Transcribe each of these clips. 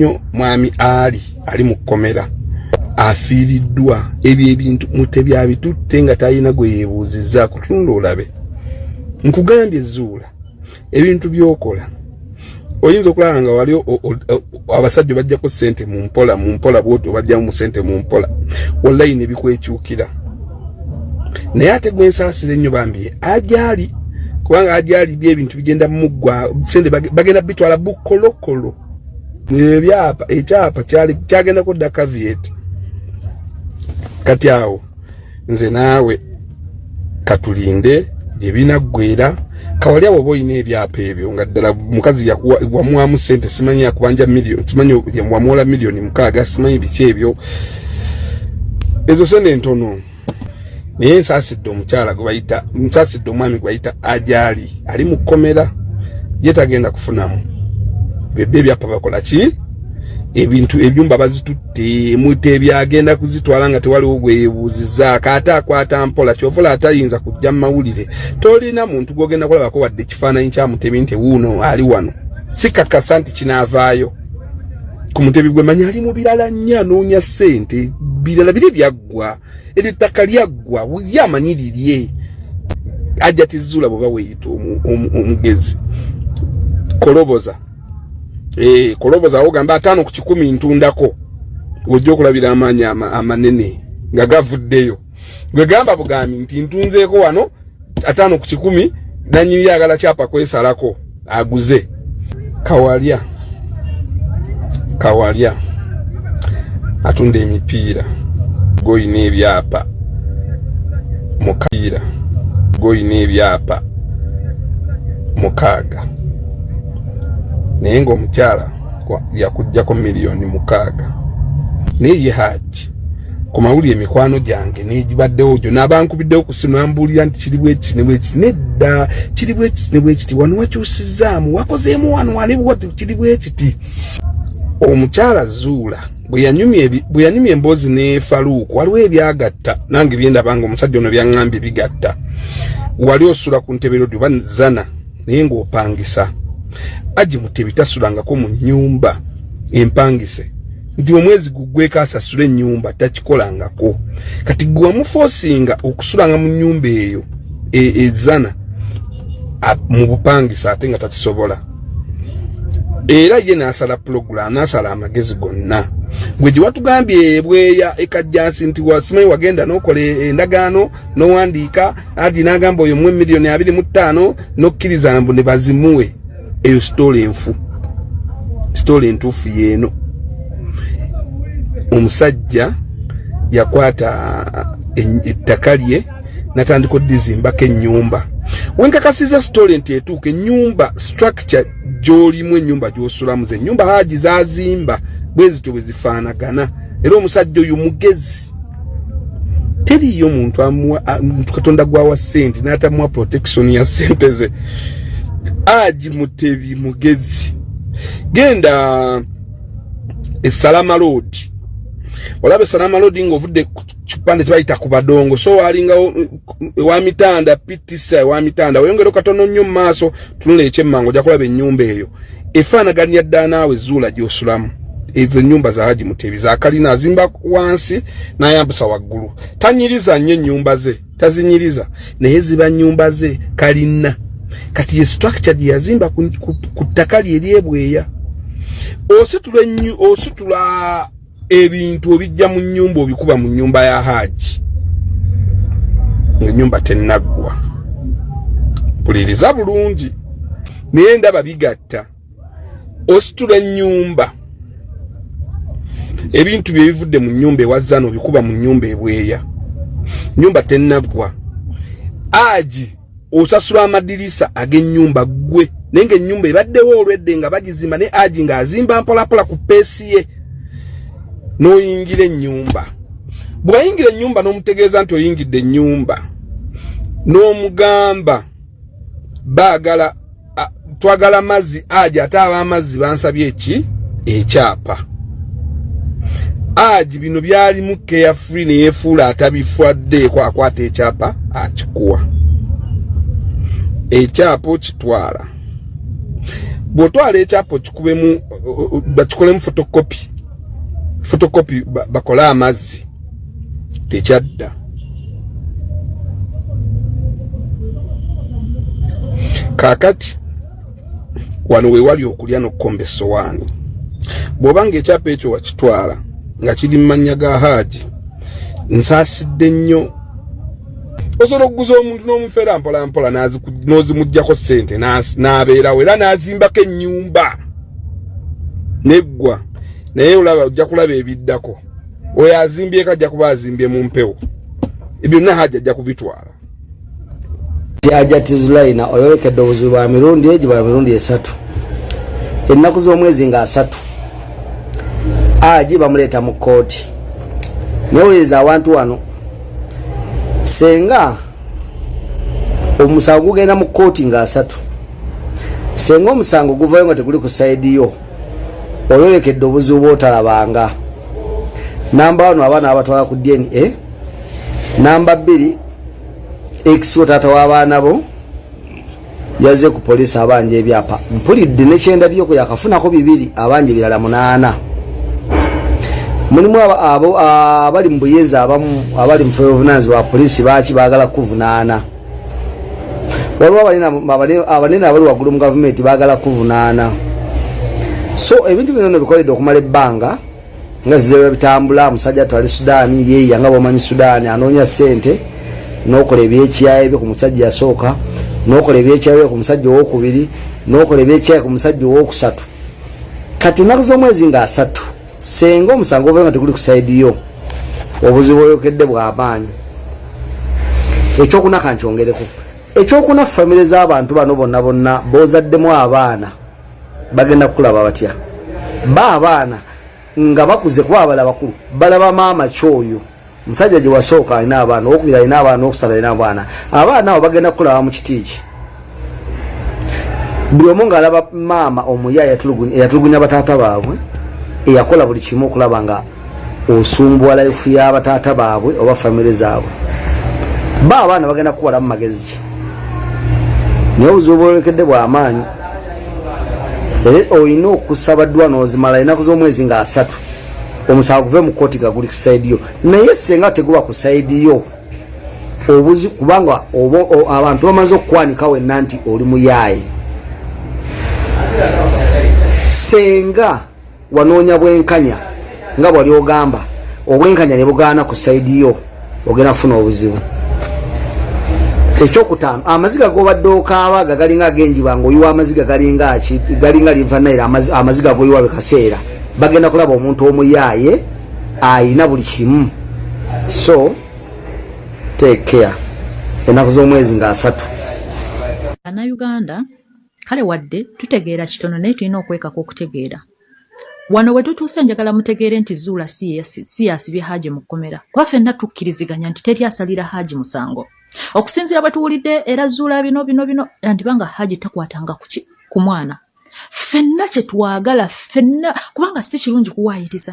nnyo mwami ali mu kkomera afiiriddwa ebintu Mutebi abitutte nga talina gwe yeebuuzizza kutunula olabe nkugambye Zurah ebintu byokola oyinza okulaba nga wali abasajja bajjako ssente mu mpola bw'otyo bajjamu mu ssente mu mpola wallahi ne bikwekyukira naye ate gwe nsaasira ennyo bambye ajali kubanga ajali by'ebintu bigenda mu muggwa ssente bagenda bitwala bukolokolo ekyapa kyagenda kudda caveat kati awo nze naawe katulinde bye binaggwera kawali abo boyina ebyapa ebyo nga ddala mukazi wamuwamu ssente simanyi yakubanja million simanyi wamuwola million 6 simanyi biki ebyo ezo sente ntono naye nsaasidde omukyala gwe bayita nsaasidde omwami gwe bayita ajali ali mu kkomera ye tagenda kufunamu bebe ebyapa bakola ki ebintu ebyumba bazitutte Mutebi agenda kuzitwala nga tewaliwo gwe yeebuuzizza ate akwata mpola kyovula atayinza kujja mu mawulire tolina muntu gwogenda kulabako wadde ekifaananyi kya Mutebi nti wuuno ali wano sikakasa nti kinaavaayo ku Mutebi gwe manya ali mu birala nnyo anoonya ssente birala biri byaggwa eri ttaka lyaggwa ye amanyi lirye ajja Zurah bwe baweeyita omugezi koloboza koloboza ogamba 5 ku 10 ntundako ojja okulabira amaanyi amanene nga gavuddeyo gwe gamba bugambi nti ntunzeeko wano 5 ku 10 nanyini yagala kyapa kwesalako aguze kawalya atunda emipiira goyina ebyapa mukaira goyina ebyapa 6 naye ng'omukyala yakujjako miliyoni 6 naye ye Hajji ku mawulire emikwano gyange negibaddewo gyo n'abankubiddewo ku simu bambuulira nti kiri bwekiti ne bwekiti nedda kiri bwekiti ne bwekiti wano wakyusizzaamu wakozeemu wano waliwo kiri bwekiti omukyala Zurah bwe yanyumya emboozi ne Faruku waliwo ebyagatta nange byendabanga omusajja ono byaŋŋambye bigatta wali osula ku ntebe lodi oba zana naye ng'opangisa Hajji Mutebi tasulangako mu nnyumba empangise nti omwezi guggweko asasule ennyumba takikolangako kati gwe wamufosinga okusulanga mu nnyumba eyo ezana mu bupangisa ate nga takisobola era ye n'asala program n'asala amagezi gonna gwe gye watugambye ebweya ekajjansi nti wasimanyi wagenda n'okola endagaano n'owandiika Hajji n'agamba oyo mu miliyoni 25 n'okkiriza mbu ne bazimuwe eyo story entuufu yeeno omusajja yakwata ettaka lye natandika oddizimbako ennyumba wenkakasiza story nti etuuka ennyumba structure gy'olimu ennyumba gy'osulamu ze ennyumba Hajji zazimba bwezityo bwe zifaanagana era omusajja oyo mugezi teriyo muntu Katonda gwawa ssente n'atamuwa protection ya ssente ze Hajji Mutebi mugezi genda Salama Road olabe Salama Road ng'ovudde kipande kyebayita ku badongo so walinga wa mitanda pitisa wa mitanda weyongera katono nnyo mu maaso tunula ekyemmango ojja kulaba ennyumba eyo efaanaganya ddala naawe Zurah gy'osulamu ezo ennyumba za Hajji Mutebi za kalina azimba wansi n'ayambusa waggulu tanyiriza nnyo ennyumba ze tazinyiriza naye ziba nnyumba ze kalina kati ye structure gye yazimba ku ttaka lye eryebweya ositula ebintu obijja mu nnyumba obikuba mu nnyumba ya Hajji ng'ennyumba tennaggwa mpuliriza bulungi naye ndaba bigatta ositula ennyumba ebintu bye bivudde mu nnyumba ewazzano obikuba mu nnyumba ebweya nnyumba tennaggwa Hajji osasula amadirisa ag'ennyumba gwe naye ng'ennyumba ebaddewo olwedde nga bagizimba ne Hajji ng'azimba mpolapola ku peesi ye n'oyingira ennyumba bwe wayingira ennyumba n'omutegeeza nti oyingidde ennyumba n'omugamba twagala mazzi Hajji ate ab'amazzi bansabye ekyapa Hajji bino byalimu carefree ne yeefuula atabifwadde akwata ekyapa akikuwa ekyapa okitwala bwotwala ekyapo kikubemu bakikolemu photocopy bakola amazzi tekyadda. Kakati wano we wali okulya n'okkomba essowaani. Bw'obanga ekyapa ekyo wakitwala nga kiri mu mannya ga Hajji, nsaasidde nnyo. Osobola okuguza omuntu n'omufeera mpola mpola n'ozimuggyako ssente n'abeerawo era n'azimbako ennyumba neggwa, naye olaba ojja kulaba ebiddako. Oyo azimbyeko ajja kuba azimbye mu mpewo. Ebyo byonna Hajji ajja kubitwala. Hajji Zurah oyolekedde obuzibu bwa mirundi egi bwa mirundi 3. Ennaku z'omwezi nga 3. Hajji bamuleeta mu kkooti. Newuliriza abantu wano. Senga omusango gugenda mu kkooti nga 3. Senga omusango guvayo nga teguli ku saidi yo. Oyolekedde obuzibu bw'otalabanga. Namba 1 abaana abatwala ku DNA. Namba 2 X tata w'abaana bo yaze ku poliisi abanje ebyapa. Mpulidde nekyenda byoko yakafunako 2 abanje birala 8. Mulimu abo abali mu buyenzi abamu abali mu provenance wa poliisi baaki baagala kuvunaana. Waliwo abanene abali waggulu mu gavumenti baagala kuvunaana. So ebintu bino bikoledde okumala ebbanga nga zizeewe bitambula. Omusajja twali Sudaani yeeya nga bw'omanyi Sudaani anoonya ssente n'okola ebyekyaye byo ku musajja yasooka, n'okola ebyekyaye ku musajja owokubiri, n'okola ebyekyaye ku musajja owokusatu. Kati ennaku z'omwezi nga 3 senga omusango ovayo nga teguli ku saidi yo, obuzibu oyokedde bw'amaanyi. Ekyokuna kankyongereko. Ekyokuna famire z'abantu bano bonna boozaddemu abaana bagenda kukulaba batya? Abaana nga bakuze kuba abala bakulu balaba maama kyoyo. Musajja gye wasooka alina abaana, owokubiri alina abaana, owokusatu alina abaana. Abaana abo bagenda kukulaba mu kiti ki? Buli omu ng'alaba maama omuya eyatulugunya bataata baabwe, eyakola buli kimu okulaba nga osumbuwa life y'abataata baabwe oba famire zaabwe. Abaana bagenda kukola mu magezi ki? Naye obuzibu bwolekedde bw'amaanyi. Olina okusaba ddwa n'ozimala ennaku z'omwezi nga 3. Omusango guve mu kkooti nga guli ku saidi yo. Naye senga teguba ku saidi yo, obuzi kubanga abantu bamaze okukwanika wenna nti oli muyaaye. Senga wanoonya bwenkanya nga bwali ogamba obwenkanya ne bugaana ku saidi yo, ogenda kufuna obuzibu. Ekyokutaano, amaziga g'obadde okaaba galinga agenjiba ng'oyiwa amaziga galinga liva naira amaziga g'oyiwa bikaseera, bagenda kulaba omuntu omuyaaye ayina buli kimu. So take care. Ennaku z'omwezi nga 3. Uganda kale wadde tutegeera kitono naye tulina okwekako okutegeera. Wano we tutuuse njagala mutegeere nti Zurah si yasibye Hajji mu kkomera. Kwa ffenna tukkiriziganya nti teri asalira Hajji musango. Okusinziira bwe tuwulidde era Zurah bino andibanga Hajji takwatanga ku mwana. Ffenna kye twagala ffenna, kubanga si kirungi kuwaayiriza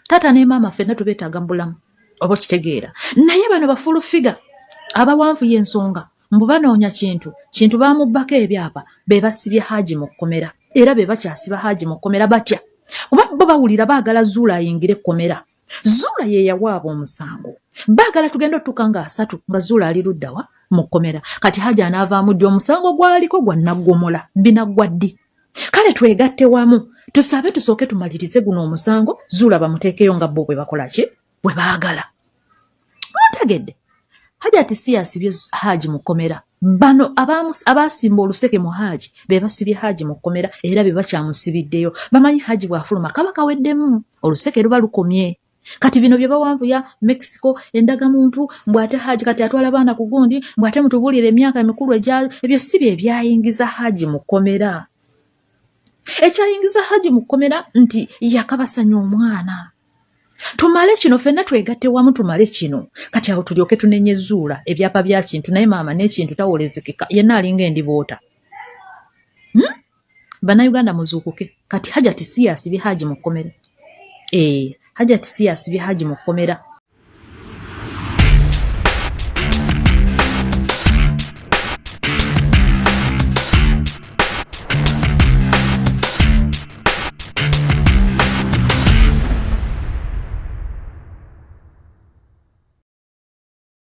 taata ne maama ffenna tubeetaaga mu bulamu oba kitegeera. Naye bano bafulu figa abawanvu y'ensonga mbu banoonya kintu baamubbako ebyapa be basibye Hajji mu kkomera era be bakyasiba Hajji mu kkomera batya kuba bo bawulira baagala Zurah ayingire kkomera. Zurah ye yawaaba omusango, baagala tugenda otuuka nga 3 nga Zurah ali luddawa mu kkomera. Kati Hajji anaavaamu ddi omusango gwaliko gwa naggomola binaggwa ddi? Kale twegatte wamu tusabe tusooke tumalirize guno omusango, Zurah bamuteekeyo nga bo bwe bakola ki bwe baagala. Mutegedde Hajji ati si yasibye Hajji mu kkomera. Bano abasimba oluseke mu Hajji be basibye Hajji mu kkomera era be bakyamusibiddeyo. Bamanyi Hajji bw'afuluma kaba kaweddemu oluseke luba lukomye. Kati bino bye bawanvu ya Mexico endagamuntu mbwate Hajji kati atwala baana ku gundi mbwate mutubulire emyaka emikulu egya ebyo si bye byayingiza Hajji mu kkomera. Ekyayingiza Hajji mu kkomera nti yakabasanya omwana. Tumale kino ffenna twegatte wamu tumale kino. Kati awo tulyoke tunenye Zurah ebyapa bya kintu naye maama n'ekintu tawolezekeka yenna alinga endiboota. Bannayuganda muzuukuke. Kati Hajji ati si yasibye Hajji mu kkomera. Hajji ati si yasibye Hajji mu kkomera.